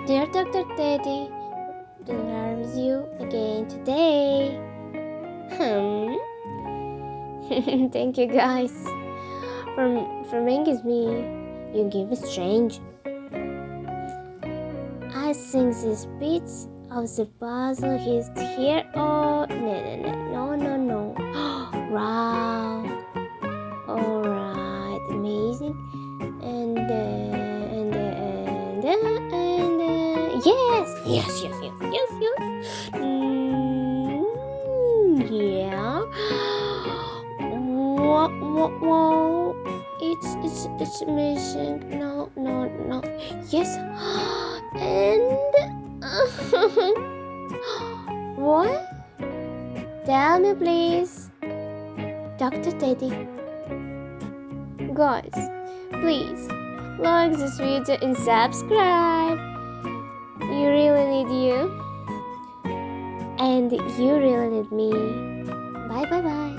Dear Dr. Teddy, delivers you again today. Thank you guys for making me. You give me strange. I think this bits of the puzzle is here. Oh no. Wow. Alright, amazing. And yes. Yeah. Wow. It's amazing. No. Yes. And what? Tell me please, Dr. Teddy. Guys, please like this video and subscribe. You really need you, and you really need me. Bye.